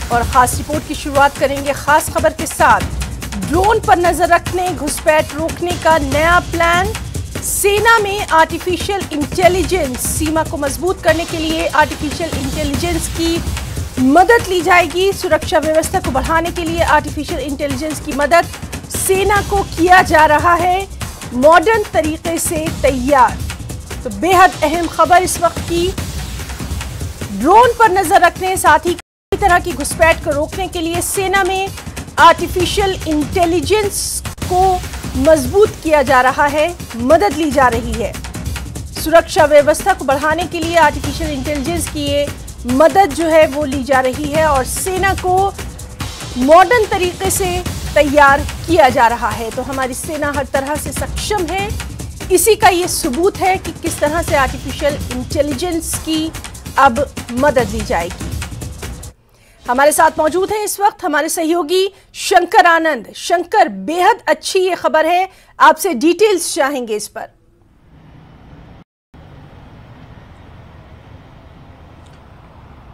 और खास रिपोर्ट की शुरुआत करेंगे खास खबर के साथ। ड्रोन पर नजर रखने, घुसपैठ रोकने का नया प्लान। सेना में आर्टिफिशियल इंटेलिजेंस, सीमा को मजबूत करने के लिए आर्टिफिशियल इंटेलिजेंस की मदद ली जाएगी। सुरक्षा व्यवस्था को बढ़ाने के लिए आर्टिफिशियल इंटेलिजेंस की मदद सेना को किया जा रहा है मॉडर्न तरीके से तैयार। तो बेहद अहम खबर इस वक्त की। ड्रोन पर नजर रखने, साथ ही किसी तरह की घुसपैठ को रोकने के लिए सेना में आर्टिफिशियल इंटेलिजेंस को मजबूत किया जा रहा है, मदद ली जा रही है। सुरक्षा व्यवस्था को बढ़ाने के लिए आर्टिफिशियल इंटेलिजेंस की ये मदद जो है वो ली जा रही है और सेना को मॉडर्न तरीके से तैयार किया जा रहा है। तो हमारी सेना हर तरह से सक्षम है, इसी का ये सबूत है कि किस तरह से आर्टिफिशियल इंटेलिजेंस की अब मदद ली जाएगी। हमारे साथ मौजूद हैं इस वक्त हमारे सहयोगी शंकर आनंद। शंकर, बेहद अच्छी ये खबर है, आपसे डिटेल्स चाहेंगे इस पर।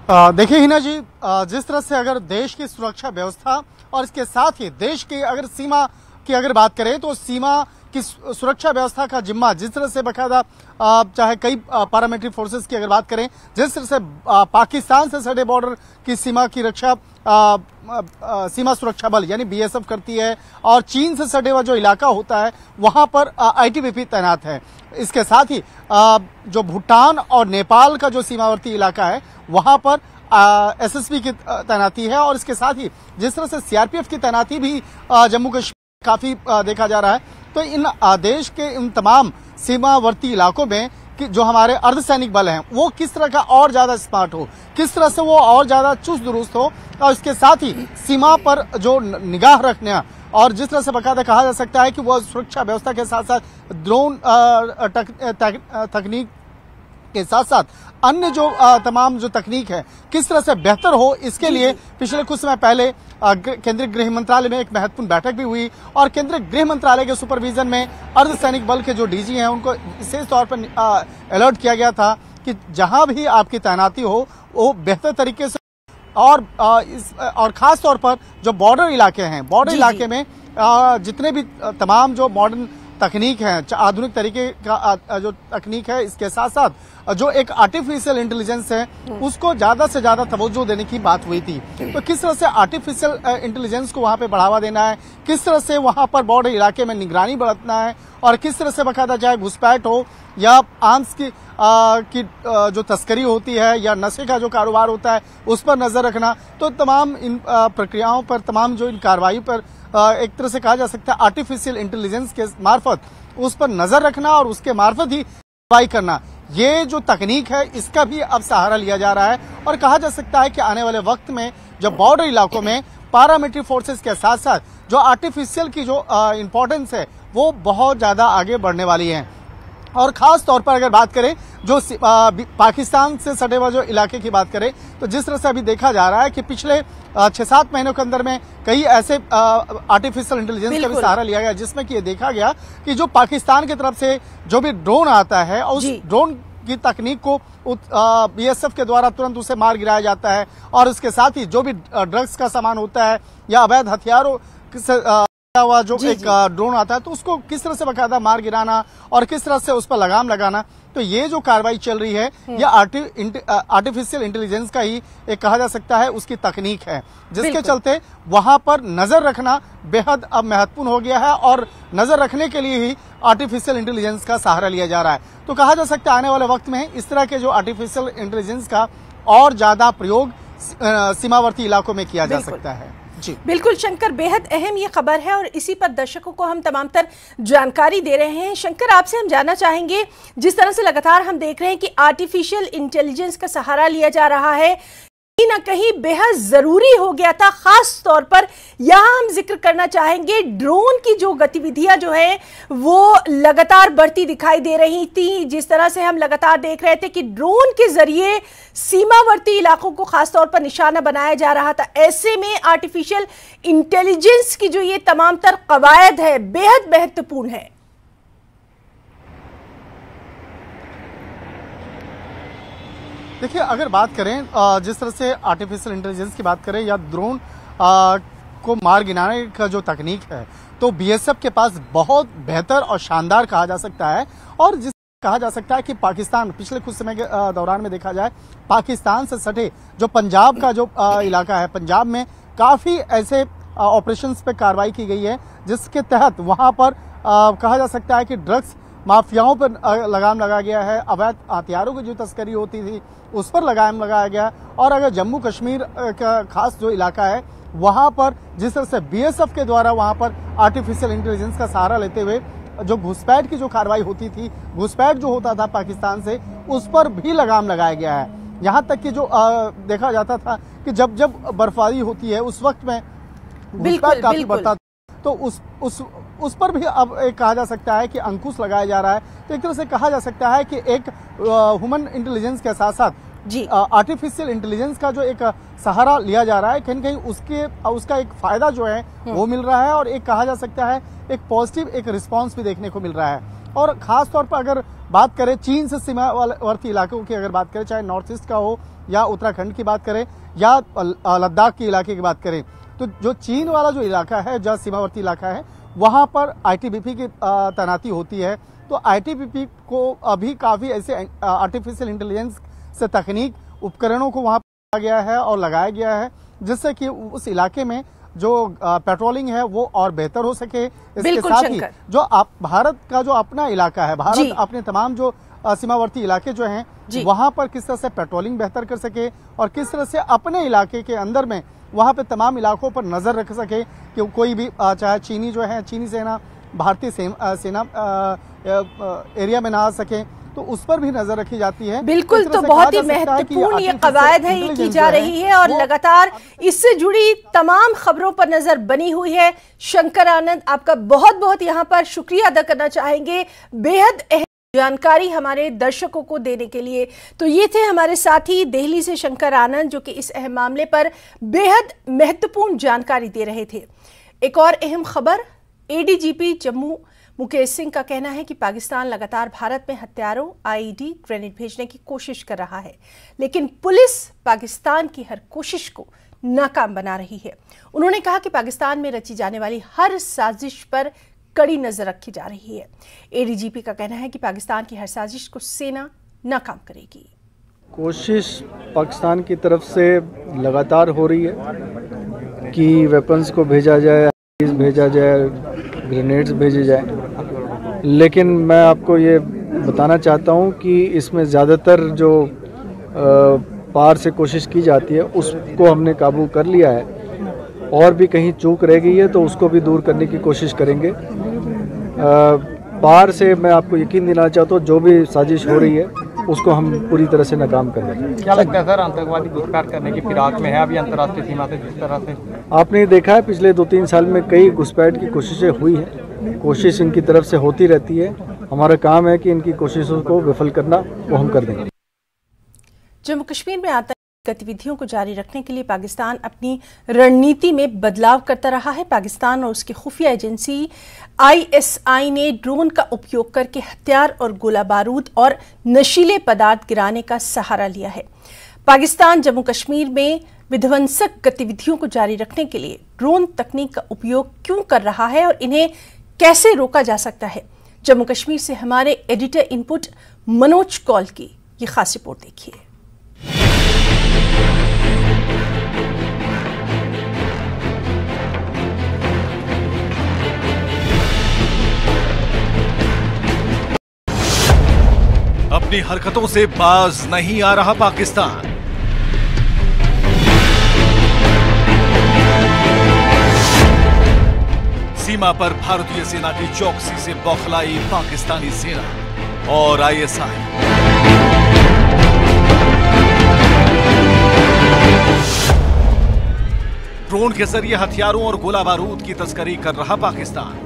देखिए हिना जी, जिस तरह से अगर देश की सुरक्षा व्यवस्था और इसके साथ ही देश की अगर सीमा की अगर बात करें तो सीमा की सुरक्षा व्यवस्था का जिम्मा जिस तरह से बकायदा चाहे कई पैरामिलिट्री फोर्सेस की अगर बात करें, जिस तरह से पाकिस्तान से सटे बॉर्डर की सीमा की रक्षा सीमा सुरक्षा बल यानी बीएसएफ करती है और चीन से सटे हुआ जो इलाका होता है वहां पर आईटीबीपी तैनात है। इसके साथ ही जो भूटान और नेपाल का जो सीमावर्ती इलाका है वहां पर एसएसबी की तैनाती है और इसके साथ ही जिस तरह से सीआरपीएफ की तैनाती भी जम्मू कश्मीर काफी देखा जा रहा है। तो इन देश के इन तमाम सीमावर्ती इलाकों में कि जो हमारे अर्धसैनिक बल हैं वो किस तरह का और ज्यादा स्मार्ट हो, किस तरह से वो और ज्यादा चुस्त दुरुस्त हो और इसके साथ ही सीमा पर जो निगाह रखना और जिस तरह से बकायदा कहा जा सकता है कि वो सुरक्षा व्यवस्था के साथ साथ ड्रोन तकनीक के साथ साथ अन्य जो तमाम जो तकनीक है किस तरह से बेहतर हो, इसके लिए पिछले कुछ समय पहले केंद्रीय गृह मंत्रालय में एक महत्वपूर्ण बैठक भी हुई और केंद्रीय गृह मंत्रालय के सुपरविजन में अर्धसैनिक बल के जो डीजी हैं उनको विशेष तौर पर अलर्ट किया गया था कि जहां भी आपकी तैनाती हो वो बेहतर तरीके से और खास तौर पर जो बॉर्डर इलाके हैं, बॉर्डर इलाके में जितने भी तमाम जो मॉडर्न तकनीक है, आधुनिक तरीके का जो तकनीक है, इसके साथ साथ जो एक आर्टिफिशियल इंटेलिजेंस है उसको ज्यादा से ज्यादा तवज्जो देने की बात हुई थी। तो किस तरह से आर्टिफिशियल इंटेलिजेंस को वहां पे बढ़ावा देना है, किस तरह से वहां पर बॉर्डर इलाके में निगरानी बढ़ाना है और किस तरह से बकायदा चाहे घुसपैठ हो या आर्म्स की जो तस्करी होती है या नशे का जो कारोबार होता है उस पर नजर रखना। तो तमाम इन प्रक्रियाओं पर, तमाम जो इन कार्रवाई पर एक तरह से कहा जा सकता है आर्टिफिशियल इंटेलिजेंस के मार्फत उस पर नजर रखना और उसके मार्फत ही कार्रवाई करना, ये जो तकनीक है इसका भी अब सहारा लिया जा रहा है और कहा जा सकता है कि आने वाले वक्त में जो बॉर्डर इलाकों में पैरामिलिट्री फोर्सेस के साथ साथ जो आर्टिफिशियल की जो इंपॉर्टेंस है वो बहुत ज्यादा आगे बढ़ने वाली है। और खास तौर पर अगर बात करें जो पाकिस्तान से सटे हुआ जो इलाके की बात करें तो जिस तरह से अभी देखा जा रहा है कि पिछले 6-7 महीनों के अंदर में कई ऐसे आर्टिफिशियल इंटेलिजेंस का भी सहारा लिया गया जिसमें कि ये देखा गया कि जो पाकिस्तान की तरफ से जो भी ड्रोन आता है उस ड्रोन की तकनीक को बीएसएफ के द्वारा तुरंत उसे मार गिराया जाता है और इसके साथ ही जो भी ड्रग्स का सामान होता है या अवैध हथियारों से हुआ जो एक ड्रोन आता है तो उसको किस तरह से बकायदा मार गिराना और किस तरह से उस पर लगाम लगाना। तो ये जो कार्रवाई चल रही है यह आर्टिफिशियल इंटेलिजेंस का ही एक कहा जा सकता है उसकी तकनीक है जिसके चलते वहां पर नजर रखना बेहद अब महत्वपूर्ण हो गया है और नजर रखने के लिए ही आर्टिफिशियल इंटेलिजेंस का सहारा लिया जा रहा है। तो कहा जा सकता है आने वाले वक्त में इस तरह के जो आर्टिफिशियल इंटेलिजेंस का और ज्यादा प्रयोग सीमावर्ती इलाकों में किया जा सकता है। बिल्कुल शंकर, बेहद अहम ये खबर है और इसी पर दर्शकों को हम तमाम तर जानकारी दे रहे हैं। शंकर, आपसे हम जानना चाहेंगे, जिस तरह से लगातार हम देख रहे हैं कि आर्टिफिशियल इंटेलिजेंस का सहारा लिया जा रहा है, कहीं ना कहीं बेहद जरूरी हो गया था। खास तौर पर यहां हम जिक्र करना चाहेंगे ड्रोन की जो गतिविधियां जो है वो लगातार बढ़ती दिखाई दे रही थी। जिस तरह से हम लगातार देख रहे थे कि ड्रोन के जरिए सीमावर्ती इलाकों को खास तौर पर निशाना बनाया जा रहा था, ऐसे में आर्टिफिशियल इंटेलिजेंस की जो ये तमाम तर कवायद है बेहद महत्वपूर्ण है। देखिए, अगर बात करें जिस तरह से आर्टिफिशियल इंटेलिजेंस की बात करें या ड्रोन को मार गिराने का जो तकनीक है, तो बीएसएफ के पास बहुत बेहतर और शानदार कहा जा सकता है। और जिस कहा जा सकता है कि पाकिस्तान पिछले कुछ समय के दौरान में देखा जाए, पाकिस्तान से सटे जो पंजाब का जो इलाका है, पंजाब में काफी ऐसे ऑपरेशंस पे कार्रवाई की गई है जिसके तहत वहां पर कहा जा सकता है कि ड्रग्स माफियाओं पर लगाम लगाया गया है, अवैध हथियारों की जो तस्करी होती थी उस पर लगाम लगाया गया। और अगर जम्मू कश्मीर का खास जो इलाका है वहां पर जिस तरह से बीएसएफ के द्वारा वहां पर आर्टिफिशियल इंटेलिजेंस का सहारा लेते हुए जो घुसपैठ की जो कार्रवाई होती थी, घुसपैठ जो होता था पाकिस्तान से, उस पर भी लगाम लगाया गया है। यहाँ तक कि जो देखा जाता था कि जब जब बर्फबारी होती है उस वक्त में घुसपैठ काफी बढ़ता था, तो उस पर भी अब एक कहा जा सकता है कि अंकुश लगाया जा रहा है। तो एक तरह से कहा जा सकता है कि एक ह्यूमन इंटेलिजेंस के साथ साथ जी आर्टिफिशियल इंटेलिजेंस का जो एक सहारा लिया जा रहा है, कहीं कहीं उसका एक फायदा जो है वो मिल रहा है। और एक कहा जा सकता है एक पॉजिटिव एक रिस्पांस भी देखने को मिल रहा है। और खास तौर पर अगर बात करें चीन से सीमावर्ती इलाकों की अगर बात करें, चाहे नॉर्थ ईस्ट का हो या उत्तराखंड की बात करें या लद्दाख के इलाके की बात करें, तो जो चीन वाला जो इलाका है, जो सीमावर्ती इलाका है, वहां पर आईटीबीपी की तैनाती होती है। तो आईटीबीपी को अभी काफी ऐसे आर्टिफिशियल इंटेलिजेंस से तकनीक उपकरणों को वहां पर गया है और लगाया गया है, जिससे कि उस इलाके में जो पेट्रोलिंग है वो और बेहतर हो सके। इसके साथ ही जो भारत का जो अपना इलाका है, भारत अपने तमाम जो सीमावर्ती इलाके जो हैं वहां पर किस तरह से पेट्रोलिंग बेहतर कर सके और किस तरह से अपने इलाके के अंदर में वहां पे तमाम इलाकों पर नजर रख सके कि कोई भी चाहे चीनी जो है, चीनी सेना भारतीय सेना एरिया में ना आ सके, तो उस पर भी नजर रखी जाती है। बिल्कुल, तो बहुत ही महत्वपूर्ण ये कवायद है, ये की जा रही है और लगातार इससे जुड़ी तमाम खबरों पर नजर बनी हुई है। शंकर आनंद, आपका बहुत बहुत यहाँ पर शुक्रिया अदा करना चाहेंगे बेहद अहम जानकारी हमारे दर्शकों को देने के लिए। तो ये थे हमारे साथी दिल्ली से शंकर आनंद, जो कि इस अहम मामले पर बेहद महत्वपूर्ण जानकारी दे रहे थे। एक और अहम खबर, एडीजीपी जम्मू मुकेश सिंह का कहना है कि पाकिस्तान लगातार भारत में हथियारों, आईईडी, ग्रेनेड भेजने की कोशिश कर रहा है, लेकिन पुलिस पाकिस्तान की हर कोशिश को नाकाम बना रही है। उन्होंने कहा कि पाकिस्तान में रची जाने वाली हर साजिश पर कड़ी नजर रखी जा रही है। एडीजीपी का कहना है कि पाकिस्तान की हर साजिश को सेना नाकाम करेगी। कोशिश पाकिस्तान की तरफ से लगातार हो रही है कि वेपन्स को भेजा जाए, भेजा जाए, ग्रेनेड्स भेजे जाए, लेकिन मैं आपको ये बताना चाहता हूँ कि इसमें ज़्यादातर जो पार से कोशिश की जाती है उसको हमने काबू कर लिया है। और भी कहीं चूक रह गई है तो उसको भी दूर करने की कोशिश करेंगे। पार से मैं आपको यकीन दिलाना चाहता हूँ जो भी साजिश हो रही है उसको हम पूरी तरह से नाकाम कर देंगे। क्या लगता है सर, आतंकवादी घुसपैठ करने की फिराक में है अभी अंतर्राष्ट्रीय सीमा से? जिस तरह से आपने देखा है पिछले 2-3 साल में कई घुसपैठ की कोशिशें हुई हैं, कोशिश इनकी तरफ से होती रहती है। हमारा काम है कि इनकी कोशिशों को विफल करना, वो हम कर देंगे। जम्मू कश्मीर में आतंकी गतिविधियों को जारी रखने के लिए पाकिस्तान अपनी रणनीति में बदलाव करता रहा है। पाकिस्तान और उसकी खुफिया एजेंसी आईएसआई ने ड्रोन का उपयोग करके हथियार और गोला बारूद और नशीले पदार्थ गिराने का सहारा लिया है। पाकिस्तान जम्मू कश्मीर में विध्वंसक गतिविधियों को जारी रखने के लिए ड्रोन तकनीक का उपयोग क्यों कर रहा है और इन्हें कैसे रोका जा सकता है? जम्मू कश्मीर से हमारे एडिटर इनपुट मनोज कौल की ये खास रिपोर्ट देखिए। अपनी हरकतों से बाज नहीं आ रहा पाकिस्तान। सीमा पर भारतीय सेना की चौकसी से बौखलाई पाकिस्तानी सेना और आईएसआई। ड्रोन के जरिए हथियारों और गोला बारूद की तस्करी कर रहा पाकिस्तान।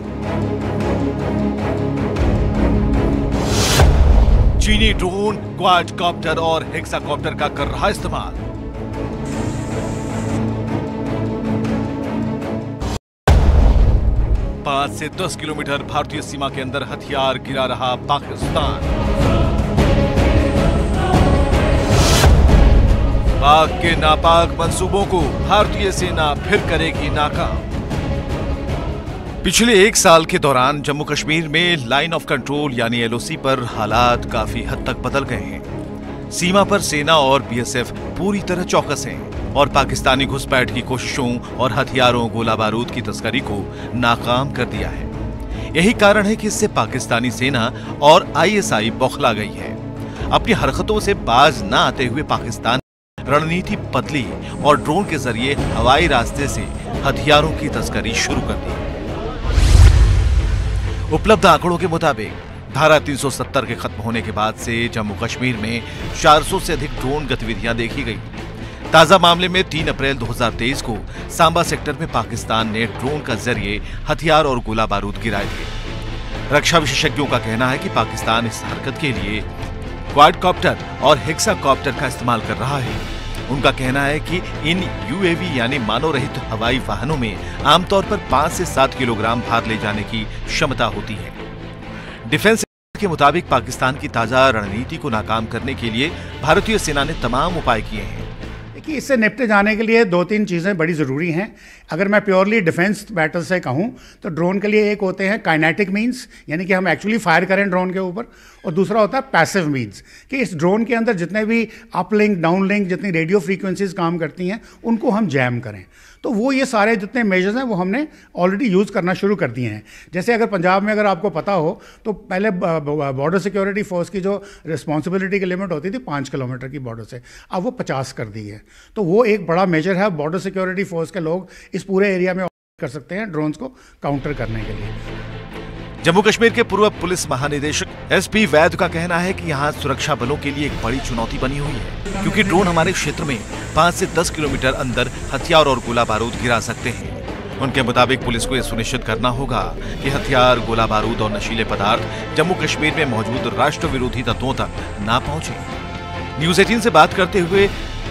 चीनी ड्रोन, क्वाडकॉप्टर और हेक्साकॉप्टर का कर रहा इस्तेमाल। पांच से 10 किलोमीटर भारतीय सीमा के अंदर हथियार गिरा रहा पाकिस्तान। पाक के नापाक मंसूबों को भारतीय सेना फिर करेगी नाकाम। पिछले एक साल के दौरान जम्मू कश्मीर में लाइन ऑफ कंट्रोल यानी एलओसी पर हालात काफी हद तक बदल गए हैं। सीमा पर सेना और बीएसएफ पूरी तरह चौकस हैं और पाकिस्तानी घुसपैठ की कोशिशों और हथियारों गोला बारूद की तस्करी को नाकाम कर दिया है। यही कारण है कि इससे पाकिस्तानी सेना और आईएसआई बौखला गई है। अपनी हरकतों से बाज न आते हुए पाकिस्तान रणनीति बदली और ड्रोन के जरिए हवाई रास्ते से हथियारों की तस्करी शुरू कर दी। उपलब्ध आंकड़ों के मुताबिक धारा 370 के खत्म होने के बाद से जम्मू कश्मीर में 400 से अधिक ड्रोन गतिविधियां देखी गई। ताजा मामले में 3 अप्रैल 2023 को सांबा सेक्टर में पाकिस्तान ने ड्रोन का जरिए हथियार और गोला बारूद गिराए थे। रक्षा विशेषज्ञों का कहना है कि पाकिस्तान इस हरकत के लिए क्वाडकॉप्टर और हेक्साकॉप्टर का इस्तेमाल कर रहा है। उनका कहना है कि इन यूएवी यानी मानव रहित हवाई वाहनों में आमतौर पर 5 से 7 किलोग्राम भार ले जाने की क्षमता होती है। डिफेंस के मुताबिक पाकिस्तान की ताजा रणनीति को नाकाम करने के लिए भारतीय सेना ने तमाम उपाय किए हैं। कि इससे निपटे जाने के लिए 2-3 चीज़ें बड़ी ज़रूरी हैं। अगर मैं प्योरली डिफेंस बैटल से कहूं तो ड्रोन के लिए एक होते हैं काइनेटिक मींस, यानी कि हम एक्चुअली फायर करें ड्रोन के ऊपर, और दूसरा होता है पैसिव मींस कि इस ड्रोन के अंदर जितने भी अपलिंक डाउनलिंक जितनी रेडियो फ्रीक्वेंसीज काम करती हैं उनको हम जैम करें। तो वो ये सारे जितने मेजर्स हैं वो हमने ऑलरेडी यूज़ करना शुरू कर दिए हैं। जैसे अगर पंजाब में अगर आपको पता हो तो पहले बॉर्डर सिक्योरिटी फोर्स की जो रिस्पॉन्सिबिलिटी की लिमिट होती थी 5 किलोमीटर की बॉर्डर से, अब वो 50 कर दी है। तो वो एक बड़ा मेजर है। बॉर्डर सिक्योरिटी फोर्स के लोग इस पूरे एरिया में कर सकते हैं ड्रोन्स को काउंटर करने के लिए। जम्मू कश्मीर के पूर्व पुलिस महानिदेशक एसपी वैद का कहना है कि यहाँ सुरक्षा बलों के लिए एक बड़ी चुनौती बनी हुई है, क्योंकि ड्रोन हमारे क्षेत्र में 5 से 10 किलोमीटर अंदर हथियार और गोला बारूद गिरा सकते हैं। उनके मुताबिक पुलिस को यह सुनिश्चित करना होगा कि हथियार, गोला बारूद और नशीले पदार्थ जम्मू कश्मीर में मौजूद राष्ट्र विरोधी तत्वों तक न पहुंचे। न्यूज 18 से बात करते हुए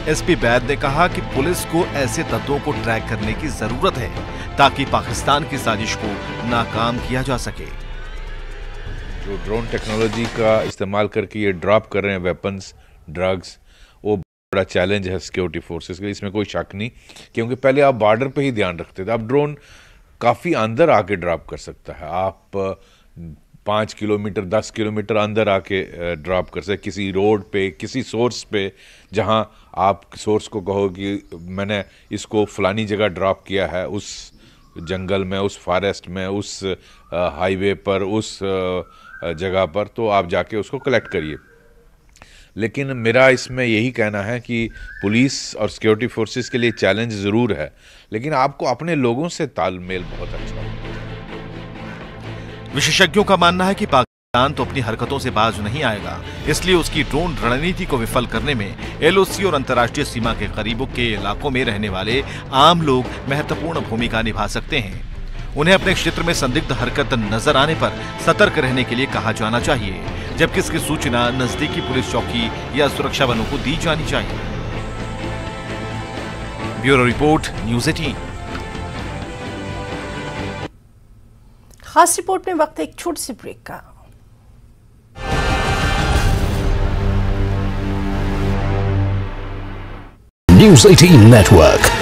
एसपी वैद ने कहा कि पुलिस को ऐसे तत्वों को ट्रैक करने की जरूरत है ताकि पाकिस्तान की साजिश को नाकाम किया जा सके। जो ड्रोन टेक्नोलॉजी का इस्तेमाल करके ये ड्रॉप कर रहे हैं वेपन्स, ड्रग्स, वो बड़ा चैलेंज है सिक्योरिटी फोर्सेस के, इसमें कोई शक नहीं। क्योंकि पहले आप बॉर्डर पे ही ध्यान रखते थे, अब ड्रोन काफ़ी अंदर आके ड्रॉप कर सकता है। आप 5 किलोमीटर 10 किलोमीटर अंदर आके ड्रॉप कर सकते, किसी रोड पे, किसी सोर्स पे, जहां आप सोर्स को कहो कि मैंने इसको फलानी जगह ड्रॉप किया है, उस जंगल में, उस फॉरेस्ट में, उस हाईवे पर, उस जगह पर, तो आप जाके उसको कलेक्ट करिए। लेकिन मेरा इसमें यही कहना है कि पुलिस और सिक्योरिटी फोर्सेस के लिए चैलेंज ज़रूर है, लेकिन आपको अपने लोगों से तालमेल बहुत अच्छा होना चाहिए। विशेषज्ञों का मानना है कि पाकिस्तान तो अपनी हरकतों से बाज नहीं आएगा, इसलिए उसकी ड्रोन रणनीति को विफल करने में एलओसी और अंतर्राष्ट्रीय सीमा के करीबों के इलाकों में रहने वाले आम लोग महत्वपूर्ण भूमिका निभा सकते हैं। उन्हें अपने क्षेत्र में संदिग्ध हरकत नजर आने पर सतर्क रहने के लिए कहा जाना चाहिए, जबकि इसकी सूचना नजदीकी पुलिस चौकी या सुरक्षा बलों को दी जानी चाहिए। Bureau report, news 18। खास रिपोर्ट में वक्त एक छोटी सी ब्रेक का। News 18 network.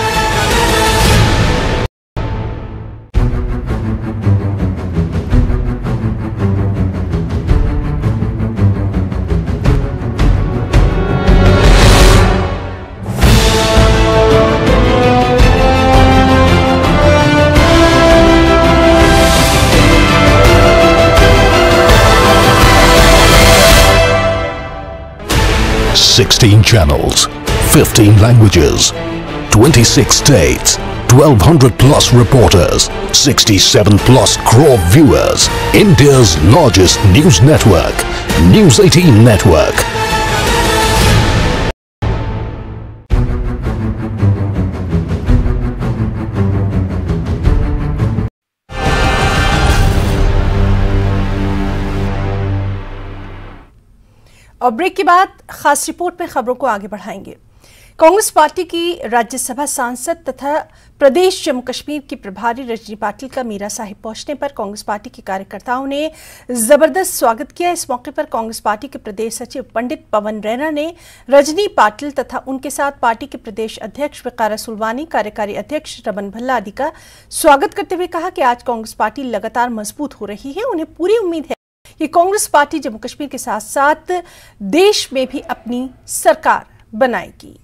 Sixteen channels, 15 languages, 26 states, 1200 plus reporters, 67 plus crore viewers. India's largest news network, News 18 Network. और ब्रेक के बाद खास रिपोर्ट में खबरों को आगे बढ़ाएंगे। कांग्रेस पार्टी की राज्यसभा सांसद तथा प्रदेश जम्मू कश्मीर की प्रभारी रजनी पाटिल का मीरा साहिब पहुंचने पर कांग्रेस पार्टी के कार्यकर्ताओं ने जबरदस्त स्वागत किया। इस मौके पर कांग्रेस पार्टी के प्रदेश सचिव पंडित पवन रैना ने रजनी पाटिल तथा उनके साथ पार्टी के प्रदेश अध्यक्ष वकारा सुलवानी, कार्यकारी अध्यक्ष रमन भल्ला आदि का स्वागत करते हुए कहा कि आज कांग्रेस पार्टी लगातार मजबूत हो रही है। उन्हें पूरी उम्मीद है कि कांग्रेस पार्टी जम्मू कश्मीर के साथ साथ देश में भी अपनी सरकार बनाएगी।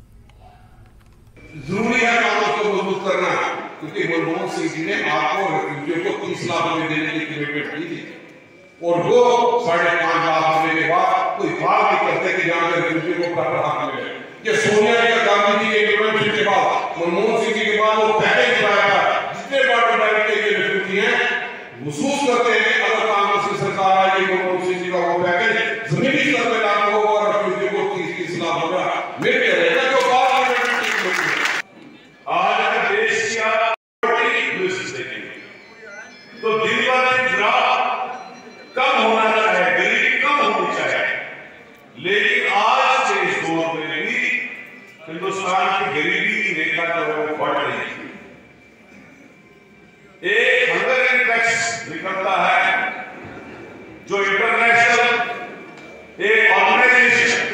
जरूरी है कांग्रेस को मजबूत करना, क्योंकि मनमोहन सिंह जी ने आपको रेफ्यूजियों को 30 लाख रुपए देने की कमिटमेंट की थी और वो 5.5 लाख देने के बाद कोई बात नहीं करते कि जहां रेफ्यूजियों को प्रॉपर हक मिले। ये सोनिया जी गांधी जी के इंटरवेंशन के बाद, मनमोहन सिंह जी के बाद वो पैकेज बनाया, जितने बॉर्डर बैरियर के रेफ्यूजी हैं महसूस करते हैं अगर कांग्रेस की सरकार आएगी, मनमोहन सिंह जी का वो पैकेज जमीनी स्तर पर लागू होगा और रेफ्यूजियों को 30 लाख रुपया मिल जाएगा। जो आज अगर देश की आप देखेंगे तो दिन ब दिन ग्राफ कम होना चाहिए, गरीबी कम होनी चाहिए, लेकिन आज के इस दौर में भी हिंदुस्तान की गरीबी की रेखा जो है वो बढ़ रही है। एक हंगर इंडेक्स निकलता है जो इंटरनेशनल एक ऑर्गेनाइजेशन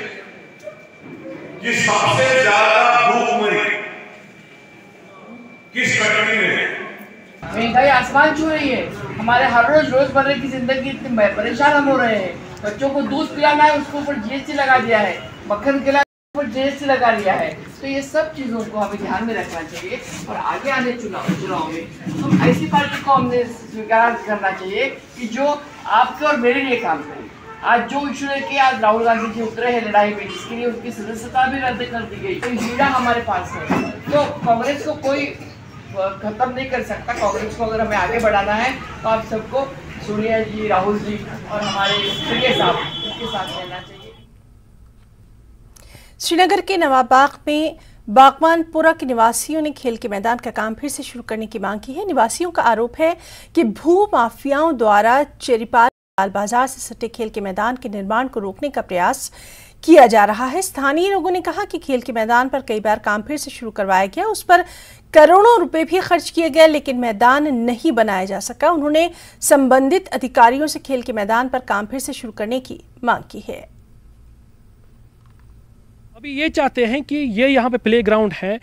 की सबसे ज्यादा भूखमरी किस कंट्री में, महंगाई आसमान छू रही है। हमारे हर रोज रोजमर्रा की जिंदगी इतनी परेशान हम हो रहे हैं। बच्चों को दूध पिलाना है, उसके ऊपर जीएसटी लगा दिया है, मक्खन खिलाना है, ऊपर जीएसटी लगा दिया है। तो ये सब चीजों को हमें ध्यान में रखना चाहिए और आगे आने चुनाव में हम ऐसी पार्टी को हमने स्वीकार करना चाहिए कि जो आपके और मेरे लिए काम करे। आज जो इशू लेके आज राहुल गांधी जी उतरे हैं लड़ाई में, जिसके लिए उनकी सदस्यता भी रद्द कर दी गई, तो हीरा हमारे पास है। तो कांग्रेस को कोई खत्म नहीं कर सकता। कांग्रेस को अगर हमें आगे बढ़ाना है तो आप सबको सोनिया जी, राहुल जी और हमारे प्रिय साहब उनके साथ रहना चाहिए। श्रीनगर के नवाबाग में बागवानपुरा के निवासियों ने खेल के मैदान का काम फिर से शुरू करने की मांग की है। निवासियों का आरोप है कि भू माफियाओं द्वारा चेरीपाल बाजार से सटे खेल के मैदान के निर्माण को रोकने का प्रयास किया जा रहा है। स्थानीय लोगों ने कहा कि खेल के मैदान पर कई बार काम फिर से शुरू करवाया गया, उस पर करोड़ों रुपए भी खर्च किए गए, लेकिन मैदान नहीं बनाया जा सका। उन्होंने संबंधित अधिकारियों से खेल के मैदान पर काम फिर से शुरू करने की मांग की है। अभी ये चाहते हैं कि ये यहाँ पे प्ले ग्राउंड है,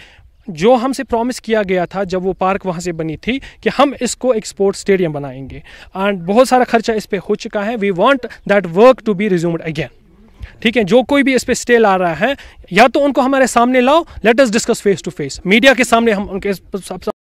जो हमसे प्रॉमिस किया गया था जब वो पार्क वहाँ से बनी थी कि हम इसको एक स्पोर्ट्स स्टेडियम बनाएंगे, एंड बहुत सारा खर्चा इस पे हो चुका है। We want that work to be resumed again. ठीक है, जो कोई भी इस पे स्टे ला रहा है, या तो उनको हमारे सामने लाओ, let us discuss face to face, media के सामने हम उनके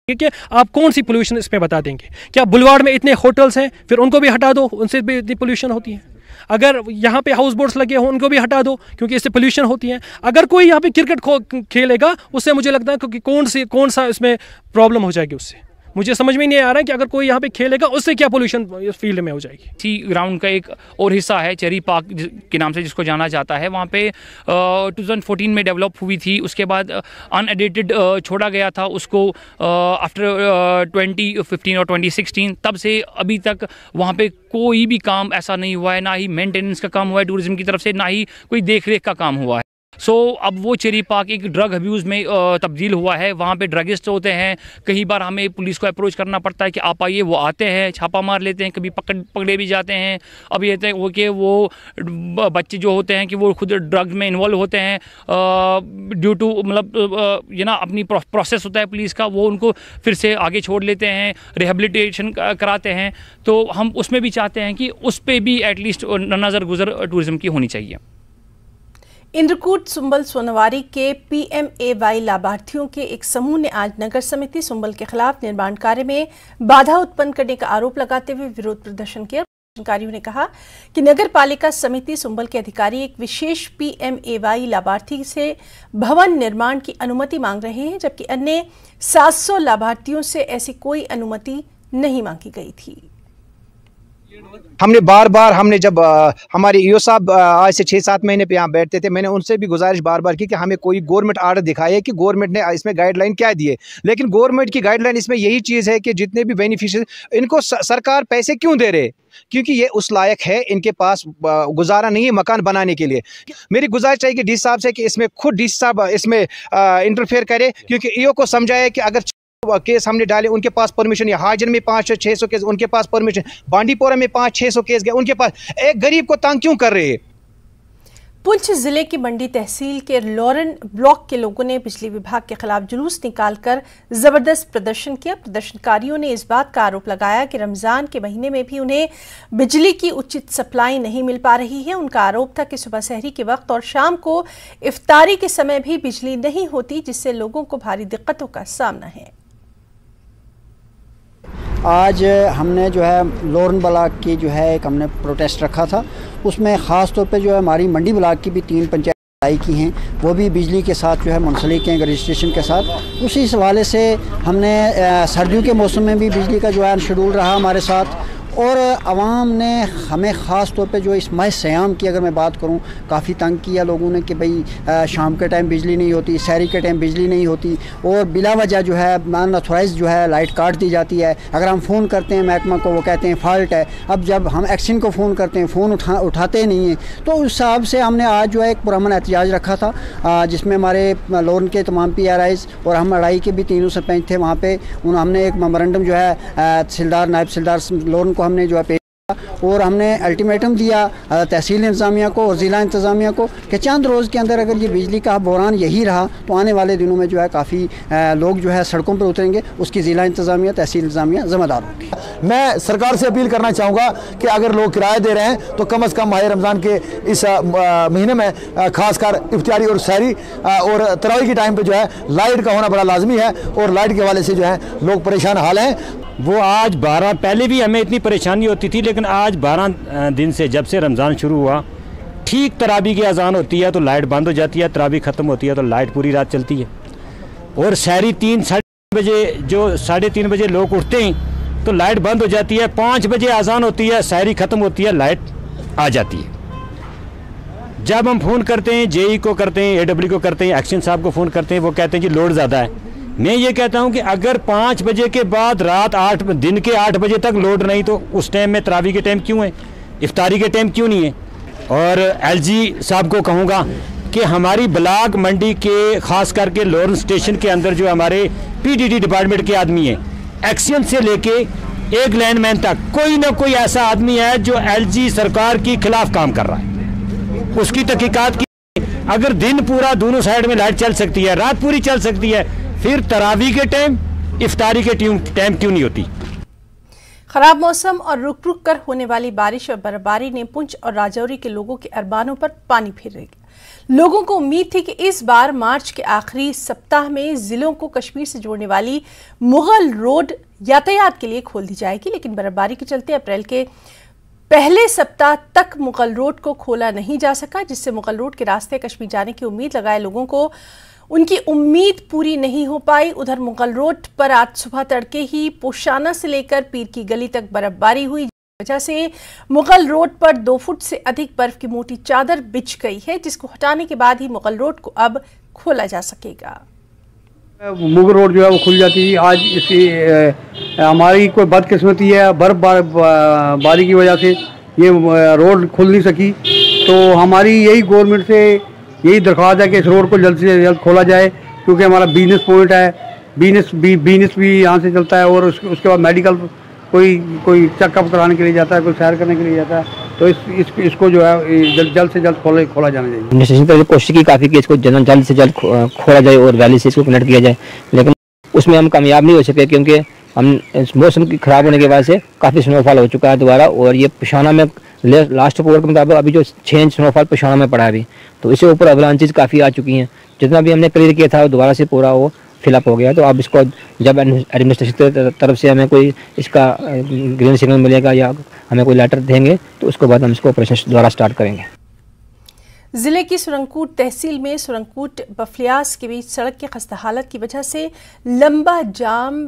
कि आप कौन सी पोल्यूशन इसमें बता देंगे। क्या बुलवाड़ में इतने होटल्स हैं, फिर उनको भी हटा दो, उनसे भी इतनी पोल्यूशन होती है। अगर यहाँ पे हाउस बोट्स लगे हो, उनको भी हटा दो, क्योंकि इससे पोल्यूशन होती है। अगर कोई यहाँ पे क्रिकेट खेलेगा, उससे मुझे लगता है क्योंकि कौन सा इसमें प्रॉब्लम हो जाएगी उससे। मुझे समझ में नहीं आ रहा है कि अगर कोई यहाँ पे खेलेगा उससे क्या पोल्यूशन इस फील्ड में हो जाएगी। इसी ग्राउंड का एक और हिस्सा है चेरी पार्क के नाम से जिसको जाना जाता है। वहाँ पे 2014 में डेवलप हुई थी, उसके बाद अनएडिटेड छोड़ा गया था उसको आफ्टर 2015 और 2016। तब से अभी तक वहाँ पे कोई भी काम ऐसा नहीं हुआ है, ना ही मेंटेनेंस का काम हुआ है टूरिज्म की तरफ से, ना ही कोई देखरेख का काम हुआ है। अब वो चेरी पार्क एक ड्रग अब्यूज़ में तब्दील हुआ है। वहाँ पे ड्रगिस्ट होते हैं, कई बार हमें पुलिस को अप्रोच करना पड़ता है कि आप आइए, वो आते हैं, छापा मार लेते हैं, कभी पकड़े भी जाते हैं। अब ये वो कि वो बच्चे जो होते हैं कि वो खुद ड्रग्स में इन्वॉल्व होते हैं ड्यू टू मतलब ये ना अपनी प्रोसेस होता है पुलिस का, वो उनको फिर से आगे छोड़ लेते हैं, रिहेबिलिटेशन कराते हैं। तो हम उसमें भी चाहते हैं कि उस पर भी एटलीस्ट नज़र गुजर टूरिज़्म की होनी चाहिए। इंद्रकूट सुंबल सोनवारी के PMAY लाभार्थियों के एक समूह ने आज नगर समिति सुंबल के खिलाफ निर्माण कार्य में बाधा उत्पन्न करने का आरोप लगाते हुए विरोध प्रदर्शन किया। प्रदर्शनकारियों ने कहा कि नगर पालिका समिति सुंबल के अधिकारी एक विशेष PMAY लाभार्थी से भवन निर्माण की अनुमति मांग रहे हैं, जबकि अन्य 700 लाभार्थियों से ऐसी कोई अनुमति नहीं मांगी गई थी। हमने बार बार जब हमारे ईओ साहब आज से 6-7 महीने पे यहाँ बैठते थे, मैंने उनसे भी गुजारिश बार बार की कि हमें कोई गवर्नमेंट आर्डर दिखाए कि गवर्नमेंट ने इसमें गाइडलाइन क्या दी है। लेकिन गवर्नमेंट की गाइडलाइन इसमें यही चीज़ है कि जितने भी बेनिफिशियरी इनको सरकार पैसे क्यों दे रहे, क्योंकि ये उस लायक है, इनके पास गुजारा नहीं है मकान बनाने के लिए। मेरी गुजारिश है कि डी साहब से कि इसमें खुद डी साहब इसमें इंटरफेयर करे, क्योंकि ईओ को समझाए कि अगर केस हमने डाले, उनके पास परमिशन, या हाजन में 500-600 केस उनके पास परमिशन, बांडीपोरा में 500-600 केस गए उनके पास, एक गरीब को तंग क्यों कर रहे हैं। पुंछ जिले की मंडी तहसील के लॉरेन ब्लॉक के लोगों ने बिजली विभाग के खिलाफ जुलूस निकालकर जबरदस्त प्रदर्शन किया। प्रदर्शनकारियों ने इस बात का आरोप लगाया कि रमजान के महीने में भी उन्हें बिजली की उचित सप्लाई नहीं मिल पा रही है। उनका आरोप था कि सुबह सहरी के वक्त और शाम को इफ्तारी के समय भी बिजली नहीं होती, जिससे लोगों को भारी दिक्कतों का सामना है। आज हमने जो है लोरन ब्लॉक की जो है एक हमने प्रोटेस्ट रखा था, उसमें ख़ास तौर पे जो है हमारी मंडी ब्लॉक की भी 3 पंचायत आई की हैं, वो भी बिजली के साथ जो है मुंसलिक हैं रजिस्ट्रेशन के साथ। उसी हवाले से हमने सर्दियों के मौसम में भी बिजली का जो है शेड्यूल रहा हमारे साथ, और आवाम ने हमें ख़ास तौर पे जो इस माह सयाम की अगर मैं बात करूं, काफ़ी तंग किया लोगों ने कि भाई शाम के टाइम बिजली नहीं होती, सहरी के टाइम बिजली नहीं होती, और बिला वजह जो है नॉन ऑथोराइज जो है लाइट काट दी जाती है। अगर हम फ़ोन करते हैं महकमा को, वो कहते हैं फ़ाल्ट है। अब जब हम एक्शन को फ़ोन करते हैं, फ़ोन उठाते नहीं हैं। तो उस हिसाब से हमने आज जो है एक पुरअमन एहतजाज रखा था, जिसमें हमारे लोरन के तमाम PRIs और हम अड़ाई के भी 3 सरपंच थे वहाँ पर। हमने एक मेमोरेंडम जो है तहसीलदार नायब तहसीलदार लोरन को हमने जो है और हमने अल्टीमेटम दिया तहसील इंतज़ामिया को और ज़िला इंतज़ामिया को कि चंद रोज़ के अंदर अगर ये बिजली का बहरान यही रहा तो आने वाले दिनों में जो है काफ़ी लोग जो है सड़कों पर उतरेंगे। उसकी ज़िला इंतज़ामिया तहसील इंतज़ामिया ज़िम्मेदार होगी। मैं सरकार से अपील करना चाहूँगा कि अगर लोग किराया दे रहे हैं तो कम से कम माह रमज़ान के इस महीने में खासकर इफ्तारी और सहरी और तरावी के टाइम पर जो है लाइट का होना बड़ा लाजमी है, और लाइट के हवाले से जो है लोग परेशान हाल हैं। वो आज 12 पहले भी हमें इतनी परेशानी होती थी, लेकिन आज 12 दिन से जब से रमज़ान शुरू हुआ, ठीक तरावी की अजान होती है तो लाइट बंद हो जाती है, तरावी ख़त्म होती है तो लाइट पूरी रात चलती है। और सहरी 3-3:30 बजे जो 3:30 बजे लोग उठते हैं तो लाइट बंद हो जाती है। 5 बजे अजान होती है, सहरी ख़त्म होती है, लाइट आ जाती है। जब हम फ़ोन करते हैं JE को करते हैं, AW को करते हैं, एक्शन साहब को फ़ोन करते हैं, वो कहते हैं कि लोड ज़्यादा है। मैं ये कहता हूं कि अगर 5 बजे के बाद रात 8 दिन के 8 बजे तक लोड नहीं तो उस टाइम में तरावी के टाइम क्यों है, इफ्तारी के टाइम क्यों नहीं है। और LG साहब को कहूँगा कि हमारी ब्लॉक मंडी के ख़ास करके लोरन स्टेशन के अंदर जो हमारे PDD डिपार्टमेंट के आदमी हैं, एक्शन से लेके एक लाइनमैन तक कोई ना कोई ऐसा आदमी है जो LG सरकार के खिलाफ काम कर रहा है। उसकी तहकीकात की, अगर दिन पूरा दोनों साइड में लाइट चल सकती है, रात पूरी चल सकती है, फिर तरावी के टाइम इफ्तारी के टाइम क्यों नहीं होती। खराब मौसम और रुक रुक कर होने वाली बारिश और बर्फबारी ने पुंछ और राजौरी के लोगों के अरमानों पर पानी फेर दिया। लोगों को उम्मीद थी कि इस बार मार्च के आखिरी सप्ताह में जिलों को कश्मीर से जोड़ने वाली मुगल रोड यातायात के लिए खोल दी जाएगी, लेकिन बर्फबारी के चलते अप्रैल के पहले सप्ताह तक मुगल रोड को खोला नहीं जा सका, जिससे मुगल रोड के रास्ते कश्मीर जाने की उम्मीद लगाए लोगों को उनकी उम्मीद पूरी नहीं हो पाई। उधर मुगल रोड पर आज सुबह तड़के ही पोशाना से लेकर पीर की गली तक बर्फबारी हुई, जिस वजह से मुगल रोड पर 2 फुट से अधिक बर्फ की मोटी चादर बिछ गई है, जिसको हटाने के बाद ही मुगल रोड को अब खोला जा सकेगा। मुगल रोड जो है वो खुल जाती थी। आज इसकी हमारी कोई बदकिस्मती है, बर्फबारी की वजह से ये रोड खुल नहीं सकी। तो हमारी यही गवर्नमेंट से यही दरख्वास्त है कि इस रोड को जल्द से जल्द खोला जाए, क्योंकि हमारा बिजनेस पॉइंट है, बिजनेस भी यहाँ से चलता है, और उसके बाद मेडिकल कोई चेकअप कराने के लिए जाता है, कोई सैर करने के लिए जाता है। तो इसको जो है जल्द से जल्द खोला जाना चाहिए। एडमिनिस्ट्रेशन पर कोशिश की काफ़ी कि इसको जल्द से जल्द खोला जाए और वैली से इसको कनेक्ट किया जाए, लेकिन उसमें हम कामयाब नहीं हो सके, क्योंकि हम मौसम की ख़राब होने की वजह से काफ़ी स्नोफॉल हो चुका है दोबारा। और ये पुशाना में लास्ट रिपोर्ट के मुताबिक अभी जो 6 इंच स्नोफॉल पुशाना में पड़ा है अभी, तो इससे ऊपर अवलांचेस काफ़ी आ चुकी हैं। जितना भी हमने क्लियर किया था दोबारा से पूरा वो फिलअप हो गया। तो अब इसको जब एडमिनिस्ट्रेशन तरफ से हमें कोई इसका ग्रीन सिग्नल मिलेगा या हमें कोई लेटर देंगे तो उसके बाद हम इसको ऑपरेशन दोबारा स्टार्ट करेंगे। जिले की सुरंगकूट तहसील में सुरंगकूट बफलियास के बीच सड़क की खस्ता हालत की वजह से लंबा जाम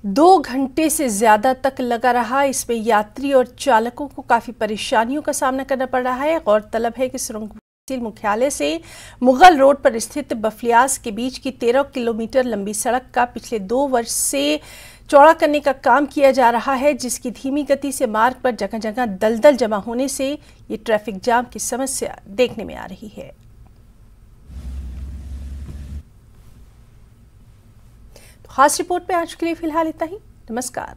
2 घंटे से ज्यादा तक लगा रहा। इसमें यात्री और चालकों को काफी परेशानियों का सामना करना पड़ रहा है। गौरतलब है कि सुरंग तहसील मुख्यालय से मुगल रोड पर स्थित बफलियास के बीच की 13 किलोमीटर लंबी सड़क का पिछले 2 वर्ष से चौड़ा करने का काम किया जा रहा है, जिसकी धीमी गति से मार्ग पर जगह जगह दलदल जमा होने से ये ट्रैफिक जाम की समस्या देखने में आ रही है। तो खास रिपोर्ट में आज के लिए फिलहाल इतना ही। नमस्कार।